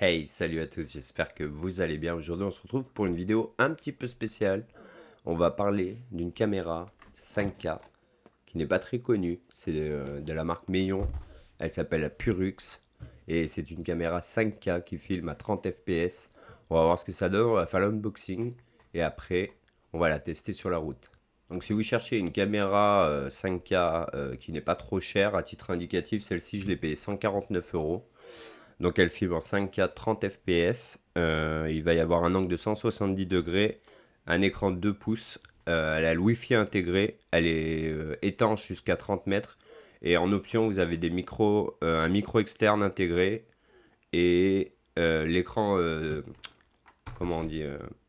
Hey, salut à tous, j'espère que vous allez bien. Aujourd'hui, on se retrouve pour une vidéo un petit peu spéciale. On va parler d'une caméra 5K qui n'est pas très connue. C'est de la marque Meillon. Elle s'appelle la Purux et c'est une caméra 5K qui filme à 30 fps. On va voir ce que ça donne, on va faire l'unboxing et après, on va la tester sur la route. Donc si vous cherchez une caméra 5K qui n'est pas trop chère, à titre indicatif, celle-ci je l'ai payée 149 euros. Donc elle filme en 5K 30 fps. Il va y avoir un angle de 170 degrés, un écran de 2 pouces. Elle a le Wi-Fi intégré, elle est étanche jusqu'à 30 mètres. Et en option, vous avez un micro externe intégré et l'écran, comment on dit,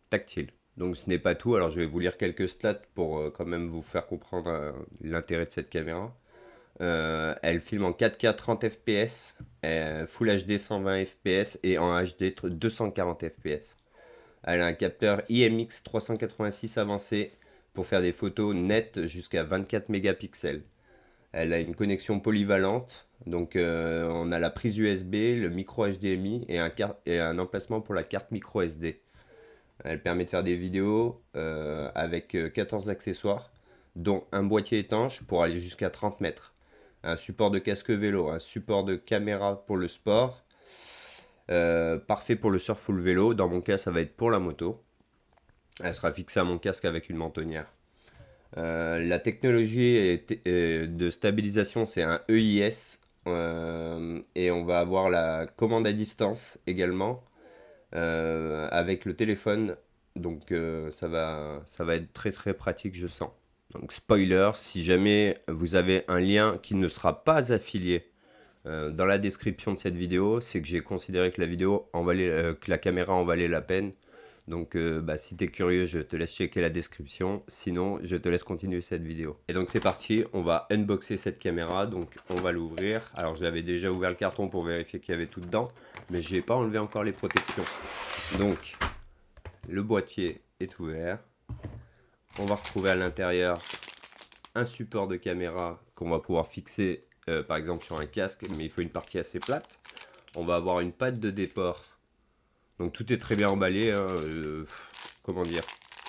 tactile. Donc ce n'est pas tout, alors je vais vous lire quelques stats pour quand même vous faire comprendre l'intérêt de cette caméra. Elle filme en 4K 30 fps, Full HD 120 fps et en HD 240 fps. Elle a un capteur IMX 386 avancé pour faire des photos nettes jusqu'à 24 mégapixels. Elle a une connexion polyvalente, donc on a la prise USB, le micro HDMI et un emplacement pour la carte micro SD. Elle permet de faire des vidéos avec 14 accessoires, dont un boîtier étanche pour aller jusqu'à 30 mètres, un support de casque vélo, un support de caméra pour le sport, parfait pour le surf ou le vélo. Dans mon cas, ça va être pour la moto. Elle sera fixée à mon casque avec une mentonnière. La technologie de stabilisation, c'est un EIS. Et on va avoir la commande à distance également avec le téléphone. Donc ça va être très très pratique, je sens. Donc spoiler, si jamais vous avez un lien qui ne sera pas affilié dans la description de cette vidéo, c'est que j'ai considéré que que la caméra en valait la peine. Donc bah, si tu es curieux, je te laisse checker la description. Sinon, je te laisse continuer cette vidéo. Et donc c'est parti, on va unboxer cette caméra. Donc on va l'ouvrir. Alors j'avais déjà ouvert le carton pour vérifier qu'il y avait tout dedans, mais j'ai pas enlevé encore les protections. Donc le boîtier est ouvert. On va retrouver à l'intérieur un support de caméra qu'on va pouvoir fixer par exemple sur un casque, mais il faut une partie assez plate. On va avoir une patte de déport. Donc tout est très bien emballé, hein, comment dire,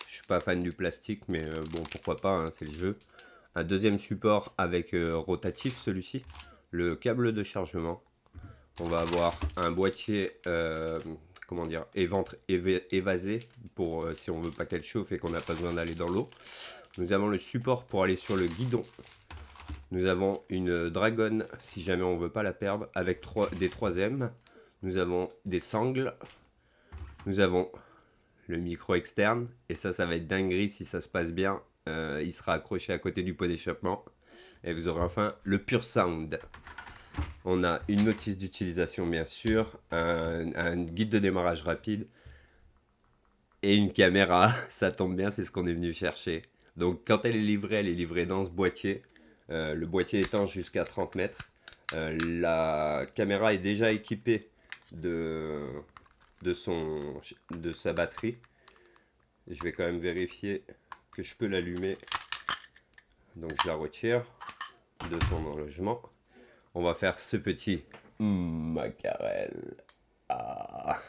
je suis pas fan du plastique, mais bon, pourquoi pas, hein, c'est le jeu. Un deuxième support avec rotatif, celui-ci, le câble de chargement. On va avoir un boîtier, comment dire, évasé pour si on veut pas qu'elle chauffe et qu'on n'a pas besoin d'aller dans l'eau. Nous avons le support pour aller sur le guidon. Nous avons une Dragon, si jamais on veut pas la perdre, avec des 3M. Nous avons des sangles. Nous avons le micro externe. Et ça va être dinguerie si ça se passe bien. Il sera accroché à côté du pot d'échappement. Et vous aurez enfin le Pure Sound. On a une notice d'utilisation bien sûr, un guide de démarrage rapide et une caméra. Ça tombe bien, c'est ce qu'on est venu chercher. Donc quand elle est livrée dans ce boîtier. Le boîtier étanche jusqu'à 30 mètres. La caméra est déjà équipée de, de sa batterie. Je vais quand même vérifier que je peux l'allumer. Donc je la retire de son enlogement. On va faire ce petit macarel. Ah,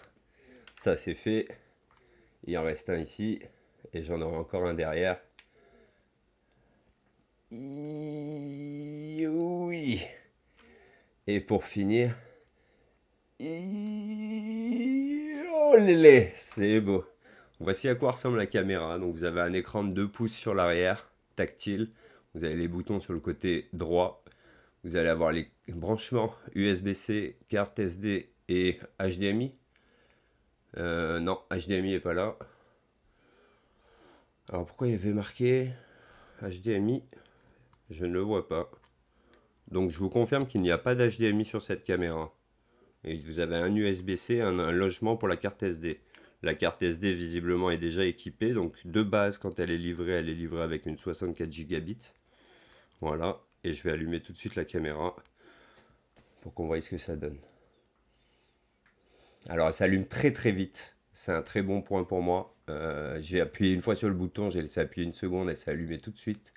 ça c'est fait. Il en reste un ici. Et j'en aurai encore un derrière. Oui. Et pour finir. Olé, c'est beau. Voici à quoi ressemble la caméra. Donc vous avez un écran de 2 pouces sur l'arrière, tactile. Vous avez les boutons sur le côté droit. Vous allez avoir les branchements USB-C, carte SD et HDMI. Non, HDMI est pas là. Alors pourquoi il y avait marqué HDMI? Je ne le vois pas. Donc je vous confirme qu'il n'y a pas d'HDMI sur cette caméra. Et vous avez un USB-C, un logement pour la carte SD. La carte SD visiblement est déjà équipée. Donc de base, quand elle est livrée avec une 64 gigabits. Voilà. Et je vais allumer tout de suite la caméra pour qu'on voie ce que ça donne. Alors, elle s'allume très très vite. C'est un très bon point pour moi. J'ai appuyé une fois sur le bouton, j'ai laissé appuyer une seconde, elle s'est allumée tout de suite.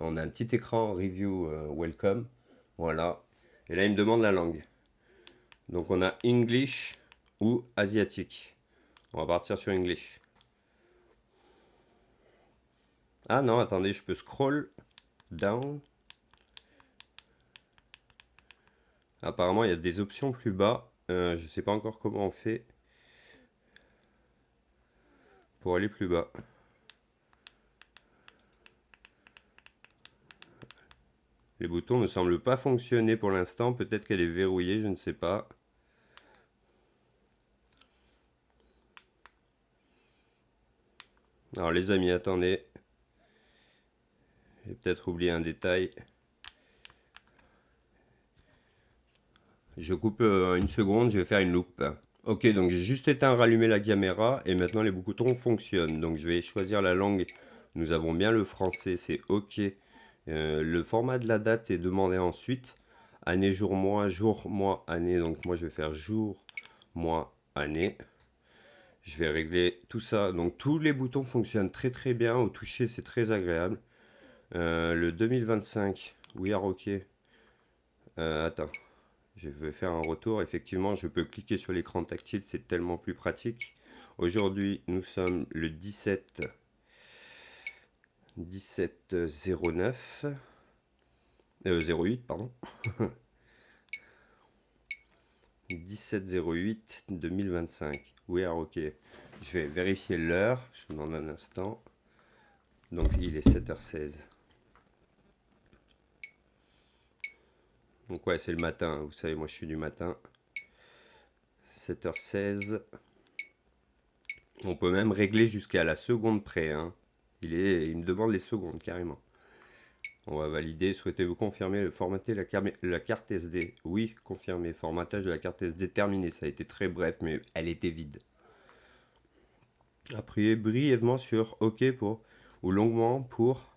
On a un petit écran review welcome. Voilà. Et là, il me demande la langue. Donc, on a English, ou asiatique. On va partir sur English. Ah non, attendez, je peux scroll down. Apparemment, il y a des options plus bas. Je sais pas encore comment on fait pour aller plus bas. Les boutons ne semblent pas fonctionner pour l'instant. Peut-être qu'elle est verrouillée, je ne sais pas. Alors les amis, attendez. J'ai peut-être oublié un détail. Je coupe une seconde, je vais faire une loupe. Ok, donc j'ai juste éteint, rallumé la caméra et maintenant les boutons fonctionnent. Donc je vais choisir la langue. Nous avons bien le français, c'est ok. Le format de la date est demandé ensuite. Année, jour, mois, année. Donc moi je vais faire jour, mois, année. Je vais régler tout ça. Donc tous les boutons fonctionnent très très bien. Au toucher, c'est très agréable. Le 2025, we are ok. Attends. Je vais faire un retour. Effectivement, je peux cliquer sur l'écran tactile, c'est tellement plus pratique. Aujourd'hui, nous sommes le 17 08, pardon. 17 08 2025. Oui, alors ok. Je vais vérifier l'heure. Je vous demande un instant. Donc, il est 7h16. Donc, ouais, c'est le matin. Vous savez, moi, je suis du matin. 7h16. On peut même régler jusqu'à la seconde près, hein. Il me demande les secondes, carrément. On va valider. Souhaitez-vous confirmer le formater la carte SD? Oui, confirmer. Formatage de la carte SD terminé. Ça a été très bref, mais elle était vide. Appuyez brièvement sur OK pour ou longuement pour.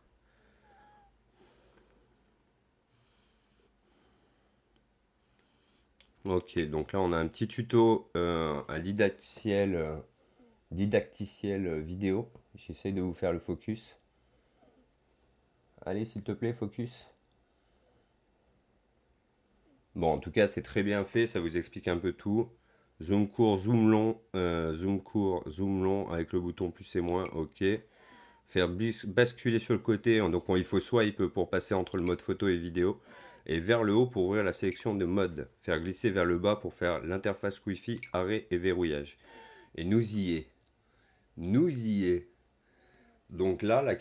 Ok, donc là on a un petit tuto, un didacticiel vidéo. J'essaye de vous faire le focus. Allez, s'il te plaît, focus. Bon, en tout cas, c'est très bien fait, ça vous explique un peu tout. Zoom court, zoom long, zoom court, zoom long avec le bouton plus et moins, ok. Faire basculer sur le côté, hein, donc il faut swipe pour passer entre le mode photo et vidéo. Et vers le haut pour ouvrir la sélection de modes. Faire glisser vers le bas pour faire l'interface Wi-Fi, arrêt et verrouillage. Et nous y est. Nous y est. Donc là, la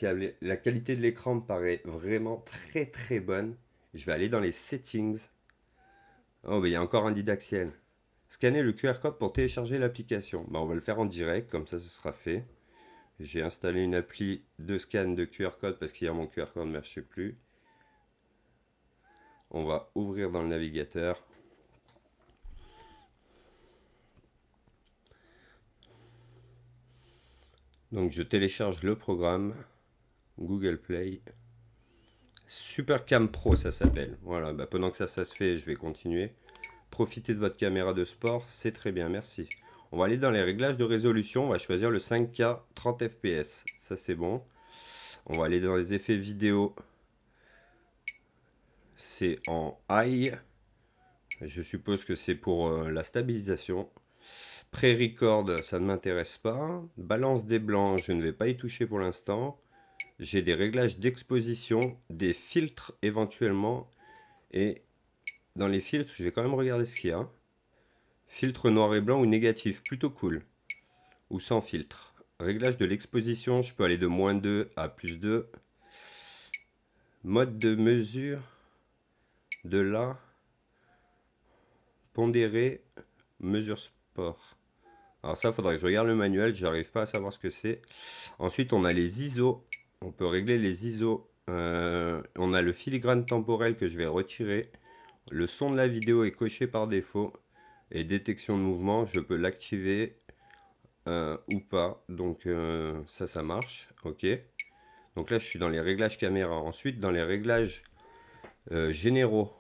qualité de l'écran me paraît vraiment très très bonne. Je vais aller dans les settings. Oh, mais il y a encore un didactiel. Scanner le QR code pour télécharger l'application. Bah, on va le faire en direct, comme ça ce sera fait. J'ai installé une appli de scan de QR code parce qu'hier mon QR code ne marchait plus. On va ouvrir dans le navigateur. Donc je télécharge le programme Google Play. Supercam Pro ça s'appelle. Voilà, bah, pendant que ça se fait, je vais continuer. Profitez de votre caméra de sport, c'est très bien, merci. On va aller dans les réglages de résolution, on va choisir le 5K 30 fps, ça c'est bon. On va aller dans les effets vidéo, c'est en high, je suppose que c'est pour la stabilisation. Pré-record, ça ne m'intéresse pas. Balance des blancs, je ne vais pas y toucher pour l'instant. J'ai des réglages d'exposition, des filtres éventuellement. Et dans les filtres, je vais quand même regarder ce qu'il y a. Filtre noir et blanc ou négatif, plutôt cool. Ou sans filtre. Réglage de l'exposition, je peux aller de -2 à +2. Mode de mesure de la pondéré, mesure sport. Alors ça, faudrait que je regarde le manuel, j'arrive pas à savoir ce que c'est. Ensuite, on a les ISO. On peut régler les ISO. On a le filigrane temporel que je vais retirer. Le son de la vidéo est coché par défaut. Et détection de mouvement, je peux l'activer ou pas. Donc ça marche. Ok. Donc là, je suis dans les réglages caméra. Ensuite, dans les réglages généraux,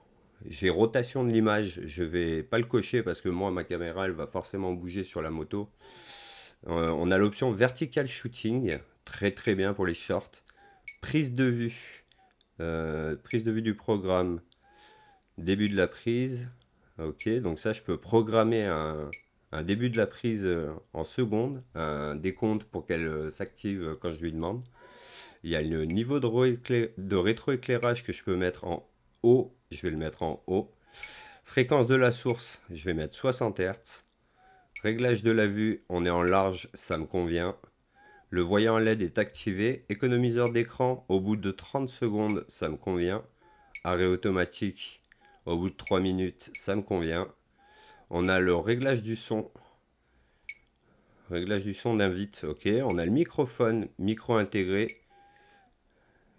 j'ai rotation de l'image. Je vais pas le cocher parce que moi, ma caméra, elle va forcément bouger sur la moto. On a l'option vertical shooting. Très très bien pour les shorts. Prise de vue. Prise de vue du programme. Début de la prise. Ok, donc ça, je peux programmer un début de la prise en secondes, un décompte pour qu'elle s'active quand je lui demande. Il y a le niveau de rétroéclairage que je peux mettre en haut, je vais le mettre en haut. Fréquence de la source, je vais mettre 60 Hz. Réglage de la vue, on est en large, ça me convient. Le voyant LED est activé. Économiseur d'écran, au bout de 30 secondes, ça me convient. Arrêt automatique, au bout de 3 minutes, ça me convient. On a le réglage du son. Réglage du son d'invite, ok. On a le microphone, micro intégré.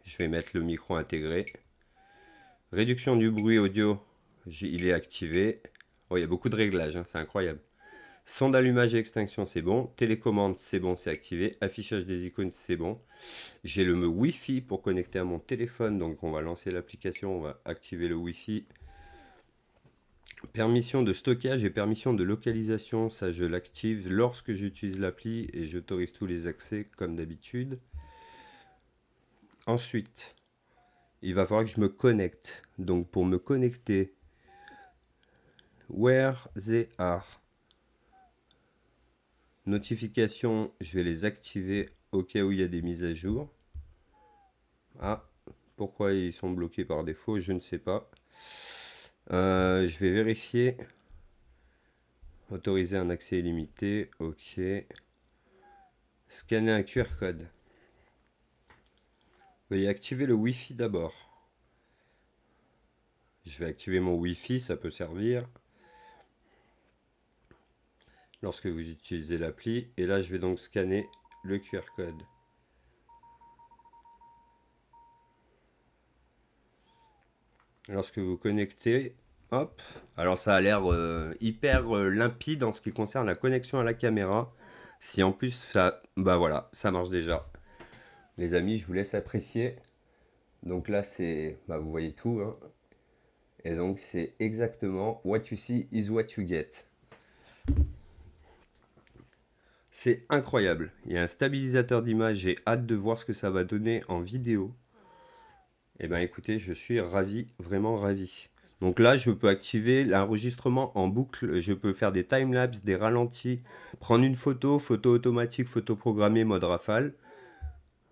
Je vais mettre le micro intégré. Réduction du bruit audio, il est activé. Oh, il y a beaucoup de réglages, hein, c'est incroyable. Son d'allumage et extinction, c'est bon. Télécommande, c'est bon, c'est activé. Affichage des icônes, c'est bon. J'ai le Wi-Fi pour connecter à mon téléphone, donc on va lancer l'application, on va activer le Wi-Fi. Permission de stockage et permission de localisation, ça je l'active lorsque j'utilise l'appli et j'autorise tous les accès comme d'habitude. Ensuite, il va falloir que je me connecte. Donc pour me connecter, where they are. Notifications, je vais les activer au cas où il y a des mises à jour. Ah, pourquoi ils sont bloqués par défaut, je ne sais pas. Je vais vérifier. Autoriser un accès illimité, ok. Scanner un QR code. Veuillez activer le Wi-Fi d'abord. Je vais activer mon Wi-Fi, ça peut servir. Lorsque vous utilisez l'appli. Et là, je vais donc scanner le QR code. Lorsque vous connectez, hop. Alors ça a l'air hyper limpide en ce qui concerne la connexion à la caméra. Si en plus ça, bah voilà, ça marche déjà. Les amis, je vous laisse apprécier. Donc là, c'est, bah vous voyez tout, hein. Et donc c'est exactement what you see is what you get. C'est incroyable. Il y a un stabilisateur d'image, j'ai hâte de voir ce que ça va donner en vidéo. Et ben écoutez, je suis ravi, vraiment ravi. Donc là, je peux activer l'enregistrement en boucle, je peux faire des timelapses, des ralentis, prendre une photo, photo automatique, photo programmée, mode rafale.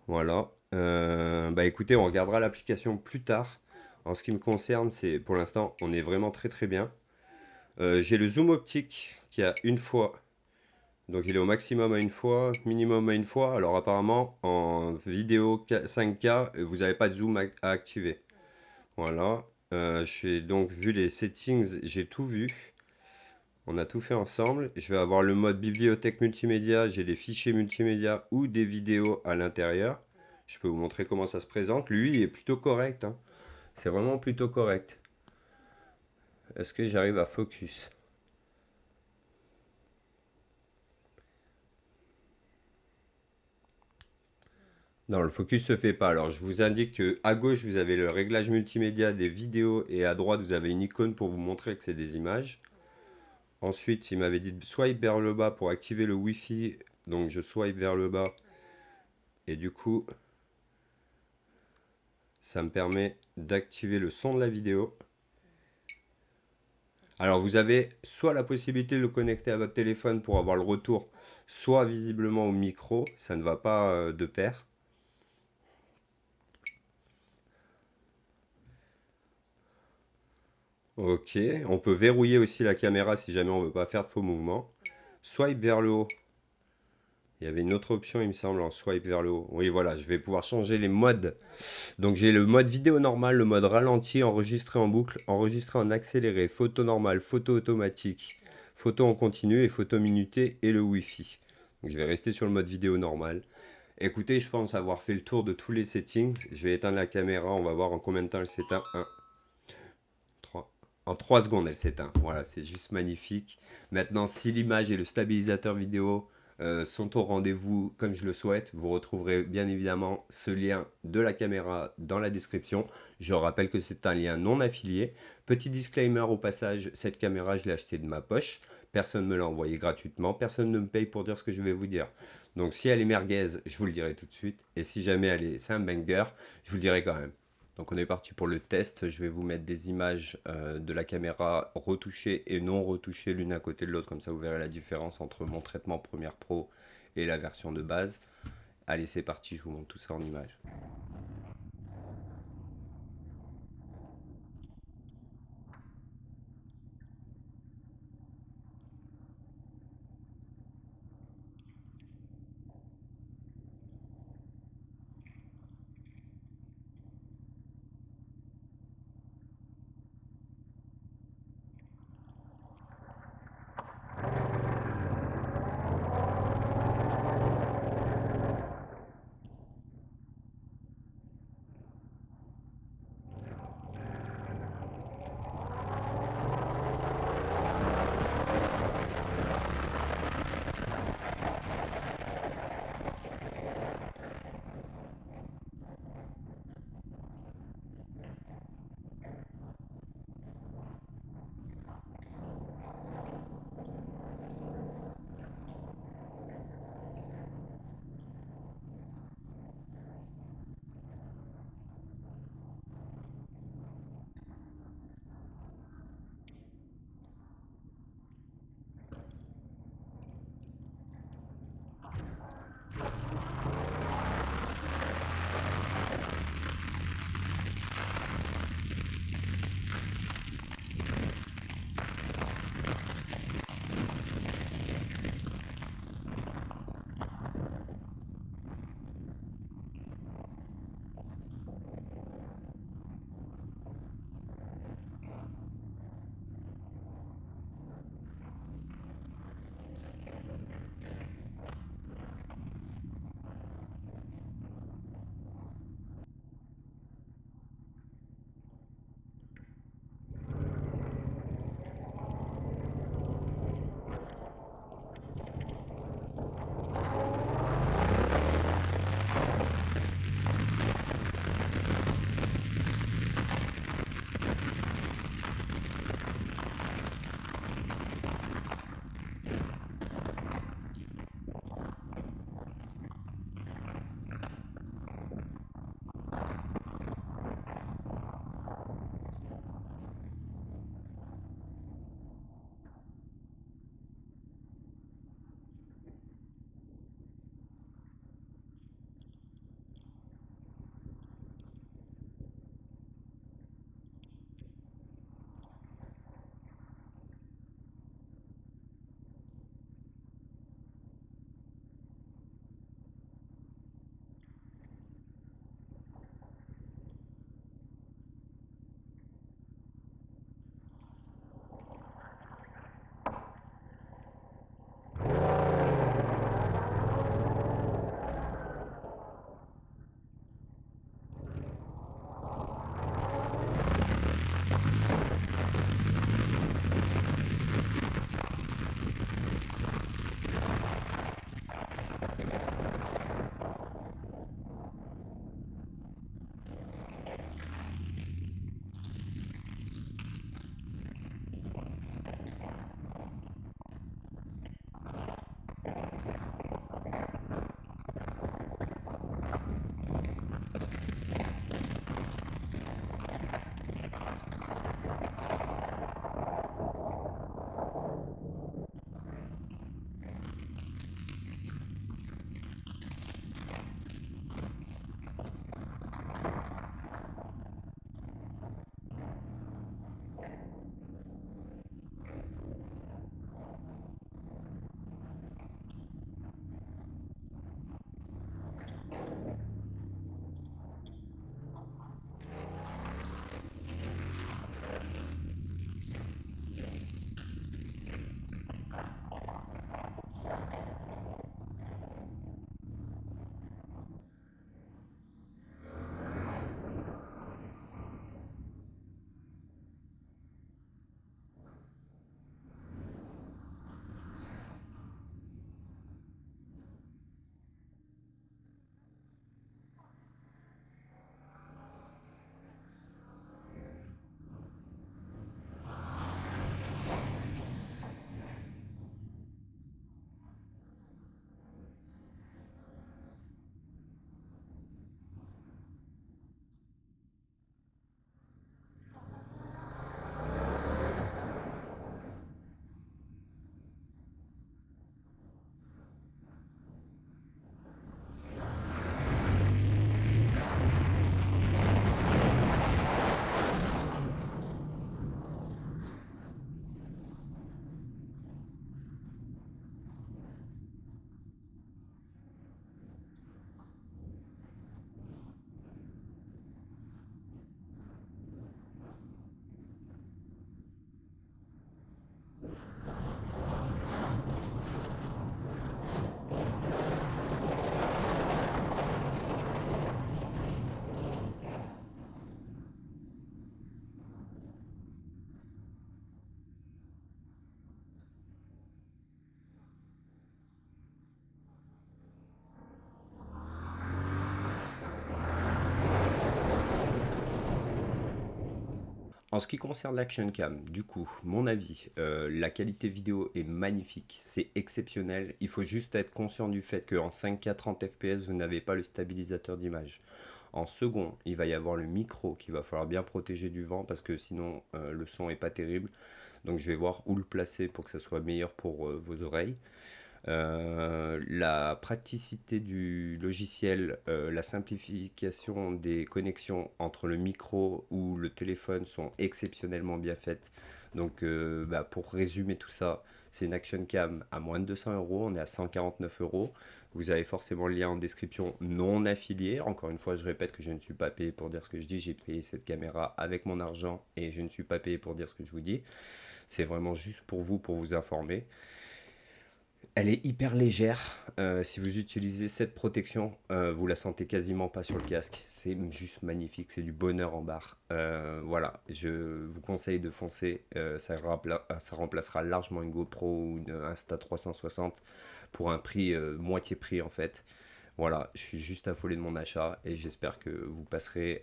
Voilà. Bah écoutez, on regardera l'application plus tard. En ce qui me concerne, c'est pour l'instant, on est vraiment très très bien. J'ai le zoom optique qui a une fois. Donc il est au maximum à une fois, minimum à une fois. Alors apparemment, en vidéo 5K, vous n'avez pas de zoom à activer. Voilà. J'ai donc vu les settings, j'ai tout vu. On a tout fait ensemble. Je vais avoir le mode bibliothèque multimédia. J'ai des fichiers multimédia ou des vidéos à l'intérieur. Je peux vous montrer comment ça se présente. Lui, il est plutôt correct, hein. C'est vraiment plutôt correct. Est-ce que j'arrive à focus? Non, le focus se fait pas. Alors, je vous indique que à gauche, vous avez le réglage multimédia des vidéos et à droite, vous avez une icône pour vous montrer que c'est des images. Ensuite, il m'avait dit de swipe vers le bas pour activer le Wi-Fi. Donc, je swipe vers le bas. Et du coup, ça me permet d'activer le son de la vidéo. Alors, vous avez soit la possibilité de le connecter à votre téléphone pour avoir le retour, soit visiblement au micro. Ça ne va pas de pair. Ok, on peut verrouiller aussi la caméra si jamais on veut pas faire de faux mouvements. Swipe vers le haut. Il y avait une autre option, il me semble, en swipe vers le haut. Oui, voilà, je vais pouvoir changer les modes. Donc j'ai le mode vidéo normal, le mode ralenti, enregistré en boucle, enregistré en accéléré, photo normale, photo automatique, photo en continu et photo minutée et le Wi-Fi. Donc je vais rester sur le mode vidéo normal. Écoutez, je pense avoir fait le tour de tous les settings. Je vais éteindre la caméra, on va voir en combien de temps elle s'éteint. 1, 3. En 3 secondes, elle s'éteint. Voilà, c'est juste magnifique. Maintenant, si l'image et le stabilisateur vidéo sont au rendez-vous comme je le souhaite, vous retrouverez bien évidemment ce lien de la caméra dans la description. Je rappelle que c'est un lien non affilié. Petit disclaimer au passage, cette caméra, je l'ai achetée de ma poche. Personne ne me l'a envoyée gratuitement. Personne ne me paye pour dire ce que je vais vous dire. Donc si elle est merguez, je vous le dirai tout de suite. Et si jamais c'est un banger, je vous le dirai quand même. Donc on est parti pour le test. Je vais vous mettre des images de la caméra retouchées et non retouchées l'une à côté de l'autre. Comme ça vous verrez la différence entre mon traitement Premiere Pro et la version de base. Allez, c'est parti, je vous montre tout ça en images. En ce qui concerne l'action cam, du coup, mon avis, la qualité vidéo est magnifique, c'est exceptionnel. Il faut juste être conscient du fait qu'en 5K 30 fps, vous n'avez pas le stabilisateur d'image. En second, il va y avoir le micro qu'il va falloir bien protéger du vent parce que sinon le son est pas terrible. Donc je vais voir où le placer pour que ça soit meilleur pour vos oreilles. La praticité du logiciel, la simplification des connexions entre le micro ou le téléphone sont exceptionnellement bien faites. Donc pour résumer tout ça, c'est une action cam à moins de 200 euros, on est à 149 euros. Vous avez forcément le lien en description non affilié. Encore une fois, je répète que je ne suis pas payé pour dire ce que je dis. J'ai payé cette caméra avec mon argent et je ne suis pas payé pour dire ce que je vous dis. C'est vraiment juste pour vous informer. Elle est hyper légère. Si vous utilisez cette protection, vous la sentez quasiment pas sur le casque. C'est juste magnifique, c'est du bonheur en barre. Voilà, je vous conseille de foncer. Ça remplacera largement une GoPro ou une Insta360 pour un prix moitié prix en fait. Voilà, je suis juste affolé de mon achat et j'espère que vous passerez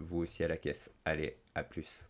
vous aussi à la caisse. Allez, à plus.